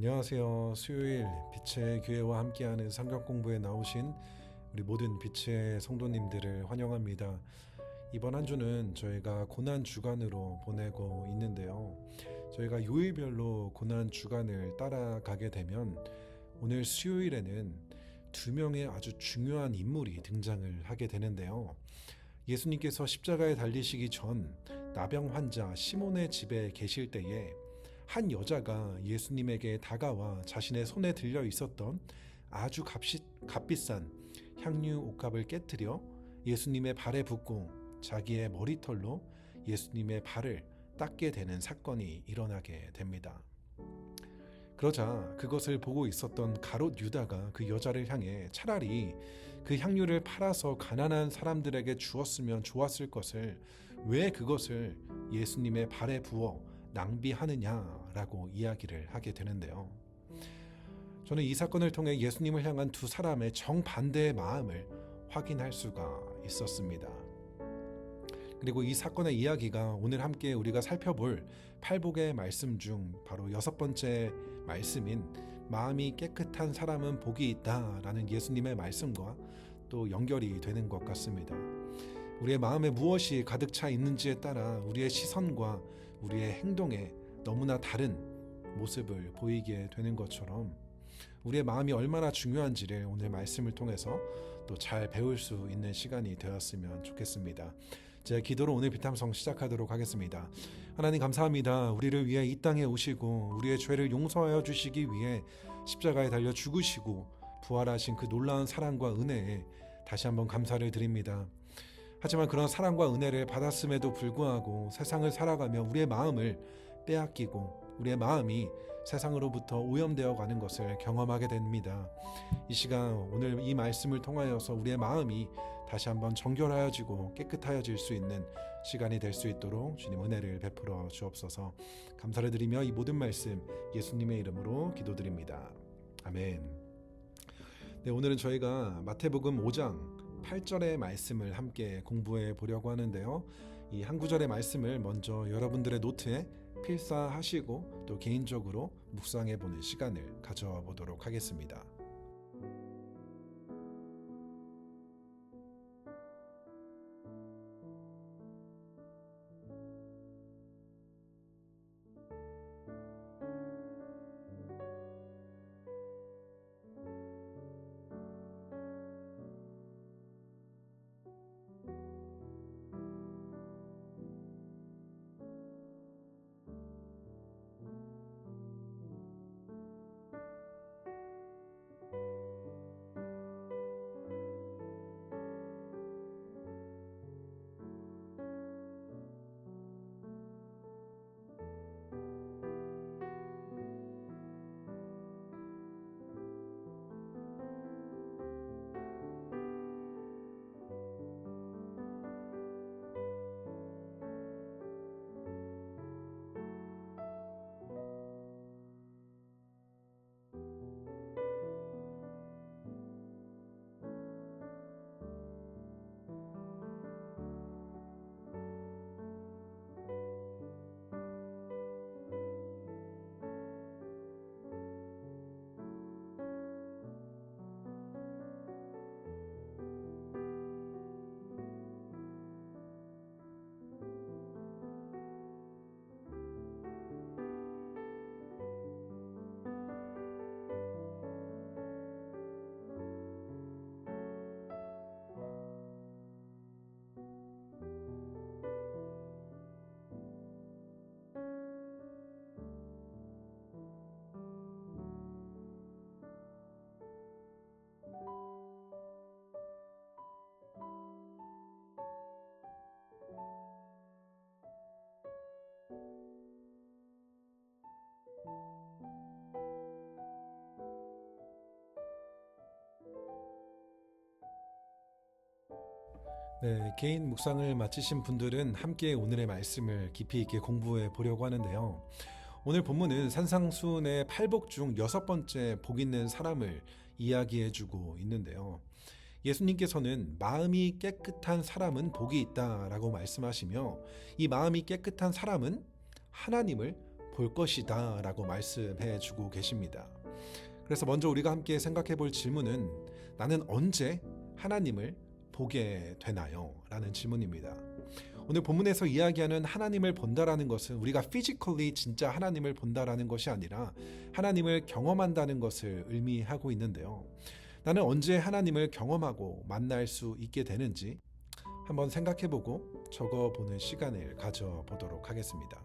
안녕하세요. 수요일 빛의 교회와 함께하는 성경 공부에 나오신 우리 모든 빛의 성도님들을 환영합니다. 이번 한 주는 저희가 고난 주간으로 보내고 있는데요. 저희가 요일별로 고난 주간을 따라가게 되면 오늘 수요일에는 두 명의 아주 중요한 인물이 등장을 하게 되는데요. 예수님께서 십자가에 달리시기 전 나병 환자 시몬의 집에 계실 때에 한 여자가 예수님에게 다가와 자신의 손에 들려 있었던 아주 값비싼 향유 옥합을 깨뜨려 예수님의 발에 붓고 자기의 머리털로 예수님의 발을 닦게 되는 사건이 일어나게 됩니다. 그러자 그것을 보고 있었던 가롯 유다가 그 여자를 향해 차라리 그 향유를 팔아서 가난한 사람들에게 주었으면 좋았을 것을 왜 그것을 예수님의 발에 부어 낭비하느냐라고 이야기를 하게 되는데요. 저는 이 사건을 통해 예수님을 향한 두 사람의 정반대의 마음을 확인할 수가 있었습니다. 그리고 이 사건의 이야기가 오늘 함께 우리가 살펴볼 팔복의 말씀 중 바로 6번째 말씀인 마음이 깨끗한 사람은 복이 있다라는 예수님의 말씀과 또 연결이 되는 것 같습니다. 우리의 마음에 무엇이 가득 차 있는지에 따라 우리의 시선과 우리의 행동에 너무나 다른 모습을 보이게 되는 것처럼 우리의 마음이 얼마나 중요한지를 오늘 말씀을 통해서 또 잘 배울 수 있는 시간이 되었으면 좋겠습니다. 제 기도로 오늘 비탐성 시작하도록 하겠습니다. 하나님 감사합니다. 우리를 위해 이 땅에 오시고 우리의 죄를 용서하여 주시기 위해 십자가에 달려 죽으시고 부활하신 그 놀라운 사랑과 은혜에 다시 한번 감사를 드립니다. 하지만 그런 사랑과 은혜를 받았음에도 불구하고 세상을 살아가며 우리의 마음을 빼앗기고 우리의 마음이 세상으로부터 오염되어 가는 것을 경험하게 됩니다. 이 시간 오늘 이 말씀을 통하여서 우리의 마음이 다시 한번 정결하여지고 깨끗하여질 수 있는 시간이 될 수 있도록 주님 은혜를 베풀어 주옵소서. 감사를 드리며 이 모든 말씀 예수님의 이름으로 기도드립니다. 아멘. 네, 오늘은 저희가 마태복음 5장 8절의 말씀을 함께 공부해 보려고 하는데요. 이 한 구절의 말씀을 먼저 여러분들의 노트에 필사하시고 또 개인적으로 묵상해 보는 시간을 가져보도록 하겠습니다. 네, 개인 묵상을 마치신 분들은 함께 오늘의 말씀을 깊이 있게 공부해 보려고 하는데요. 오늘 본문은 산상수훈의 팔복 중 6번째 복 있는 사람을 이야기해 주고 있는데요. 예수님께서는 마음이 깨끗한 사람은 복이 있다라고 말씀하시며 이 마음이 깨끗한 사람은 하나님을 볼 것이다 라고 말씀해 주고 계십니다. 그래서 먼저 우리가 함께 생각해 볼 질문은 나는 언제 하나님을 보게 되나요? 라는 질문입니다. 오늘 본문에서 이야기하는 하나님을 본다라는 것은 우리가 physically 진짜 하나님을 본다라는 것이 아니라 하나님을 경험한다는 것을 의미하고 있는데요. 나는 언제 하나님을 경험하고 만날 수 있게 되는지 한번 생각해보고 적어보는 시간을 가져보도록 하겠습니다.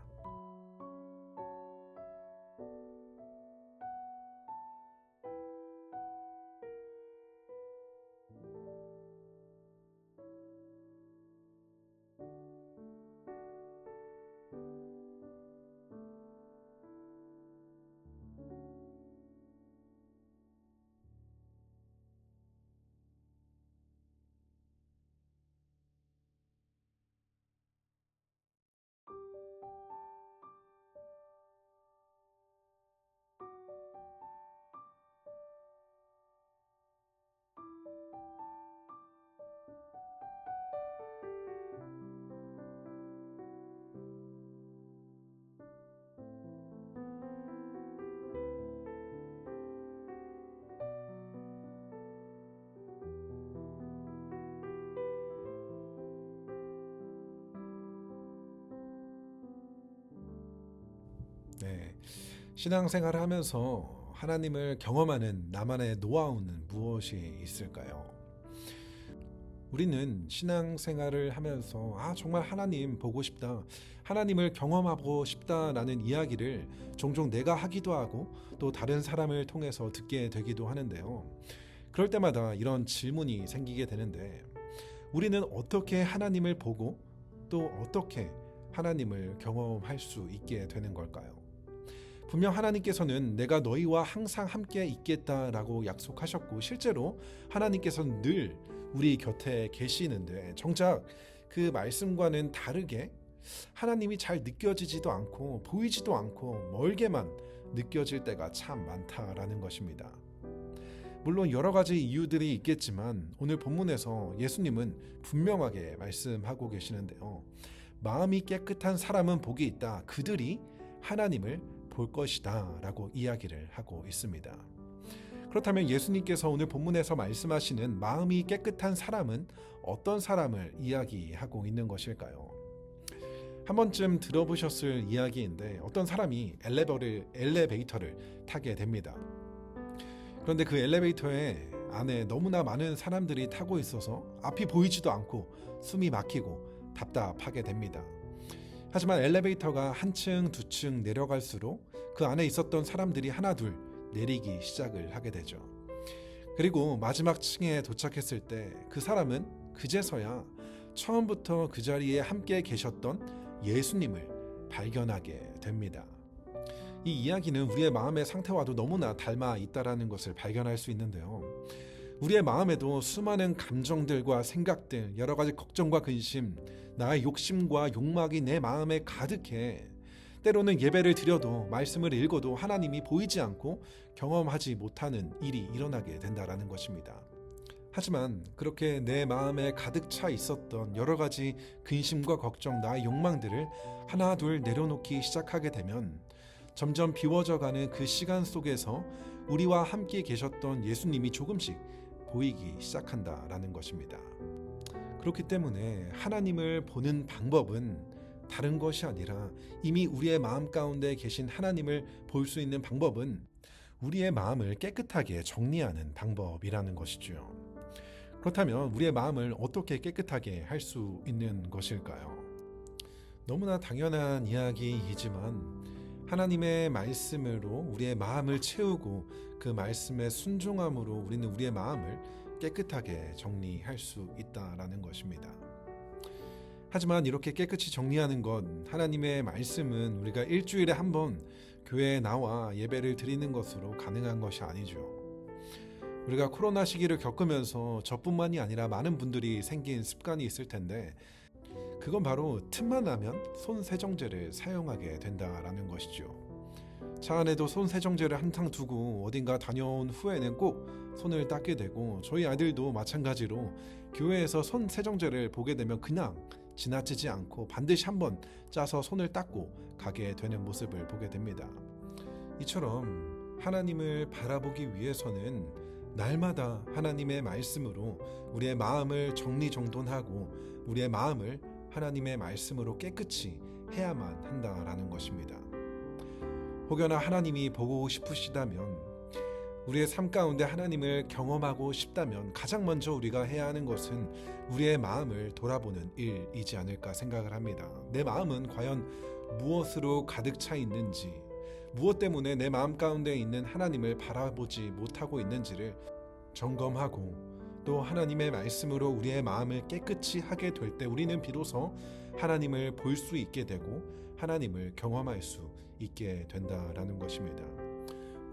네, 신앙생활을 하면서 하나님을 경험하는 나만의 노하우는 무엇이 있을까요? 우리는 신앙생활을 하면서 정말 하나님 보고 싶다, 하나님을 경험하고 싶다라는 이야기를 종종 내가 하기도 하고 또 다른 사람을 통해서 듣게 되기도 하는데요. 그럴 때마다 이런 질문이 생기게 되는데 우리는 어떻게 하나님을 보고 또 어떻게 하나님을 경험할 수 있게 되는 걸까요? 분명 하나님께서는 내가 너희와 항상 함께 있겠다라고 약속하셨고 실제로 하나님께서는 늘 우리 곁에 계시는데 정작 그 말씀과는 다르게 하나님이 잘 느껴지지도 않고 보이지도 않고 멀게만 느껴질 때가 참 많다라는 것입니다. 물론 여러 가지 이유들이 있겠지만 오늘 본문에서 예수님은 분명하게 말씀하고 계시는데요. 마음이 깨끗한 사람은 복이 있다. 그들이 하나님을 볼 것이다 라고 이야기를 하고 있습니다. 그렇다면 예수님께서 오늘 본문에서 말씀하시는 마음이 깨끗한 사람은 어떤 사람을 이야기하고 있는 것일까요? 한 번쯤 들어보셨을 이야기인데 어떤 사람이 엘리베이터를 타게 됩니다. 그런데 그 엘리베이터에 안에 너무나 많은 사람들이 타고 있어서 앞이 보이지도 않고 숨이 막히고 답답하게 됩니다. 하지만 엘리베이터가 한 층, 두 층 내려갈수록 그 안에 있었던 사람들이 하나 둘 내리기 시작을 하게 되죠. 그리고 마지막 층에 도착했을 때 그 사람은 그제서야 처음부터 그 자리에 함께 계셨던 예수님을 발견하게 됩니다. 이 이야기는 우리의 마음의 상태와도 너무나 닮아 있다는 것을 발견할 수 있는데요. 우리의 마음에도 수많은 감정들과 생각들, 여러 가지 걱정과 근심, 나의 욕심과 욕망이 내 마음에 가득해 때로는 예배를 드려도 말씀을 읽어도 하나님이 보이지 않고 경험하지 못하는 일이 일어나게 된다는 것입니다. 하지만 그렇게 내 마음에 가득 차 있었던 여러 가지 근심과 걱정, 나의 욕망들을 하나 둘 내려놓기 시작하게 되면 점점 비워져가는 그 시간 속에서 우리와 함께 계셨던 예수님이 조금씩 보이기 시작한다라는 것입니다. 그렇기 때문에 하나님을 보는 방법은 다른 것이 아니라 이미 우리의 마음 가운데 계신 하나님을 볼 수 있는 방법은 우리의 마음을 깨끗하게 정리하는 방법이라는 것이죠. 그렇다면 우리의 마음을 어떻게 깨끗하게 할 수 있는 것일까요? 너무나 당연한 이야기이지만 하나님의 말씀으로 우리의 마음을 채우고 그 말씀의 순종함으로 우리는 우리의 마음을 깨끗하게 정리할 수 있다라는 것입니다. 하지만 이렇게 깨끗이 정리하는 것, 하나님의 말씀은 우리가 일주일에 한 번 교회에 나와 예배를 드리는 것으로 가능한 것이 아니죠. 우리가 코로나 시기를 겪으면서 저뿐만이 아니라 많은 분들이 생긴 습관이 있을 텐데 그건 바로 틈만 나면 손 세정제를 사용하게 된다라는 것이죠. 차 안에도 손 세정제를 한탕 두고 어딘가 다녀온 후에는 꼭 손을 닦게 되고 저희 아들도 마찬가지로 교회에서 손 세정제를 보게 되면 그냥 지나치지 않고 반드시 한번 짜서 손을 닦고 가게 되는 모습을 보게 됩니다. 이처럼 하나님을 바라보기 위해서는 날마다 하나님의 말씀으로 우리의 마음을 정리정돈하고 우리의 마음을 하나님의 말씀으로 깨끗이 해야만 한다라는 것입니다. 혹여나 하나님이 보고 싶으시다면, 우리의 삶 가운데 하나님을 경험하고 싶다면 가장 먼저 우리가 해야 하는 것은 우리의 마음을 돌아보는 일이지 않을까 생각을 합니다. 내 마음은 과연 무엇으로 가득 차 있는지, 무엇 때문에 내 마음 가운데 있는 하나님을 바라보지 못하고 있는지를 점검하고, 또 하나님의 말씀으로 우리의 마음을 깨끗이 하게 될 때 우리는 비로소 하나님을 볼 수 있게 되고 하나님을 경험할 수 있게 된다라는 것입니다.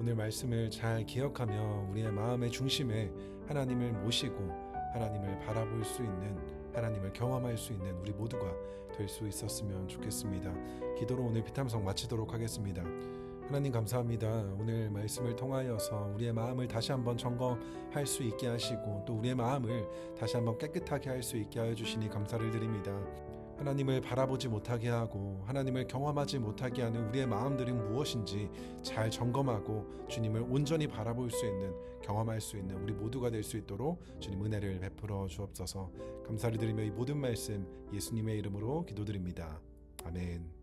오늘 말씀을 잘 기억하며 우리의 마음의 중심에 하나님을 모시고 하나님을 바라볼 수 있는, 하나님을 경험할 수 있는 우리 모두가 될 수 있었으면 좋겠습니다. 기도로 오늘 비탐성 마치도록 하겠습니다. 하나님 감사합니다. 오늘 말씀을 통하여서 우리의 마음을 다시 한번 점검할 수 있게 하시고 또 우리의 마음을 다시 한번 깨끗하게 할 수 있게 하여 주시니 감사를 드립니다. 하나님을 바라보지 못하게 하고 하나님을 경험하지 못하게 하는 우리의 마음들은 무엇인지 잘 점검하고 주님을 온전히 바라볼 수 있는, 경험할 수 있는 우리 모두가 될 수 있도록 주님 은혜를 베풀어 주옵소서. 감사를 드리며 이 모든 말씀 예수님의 이름으로 기도드립니다. 아멘.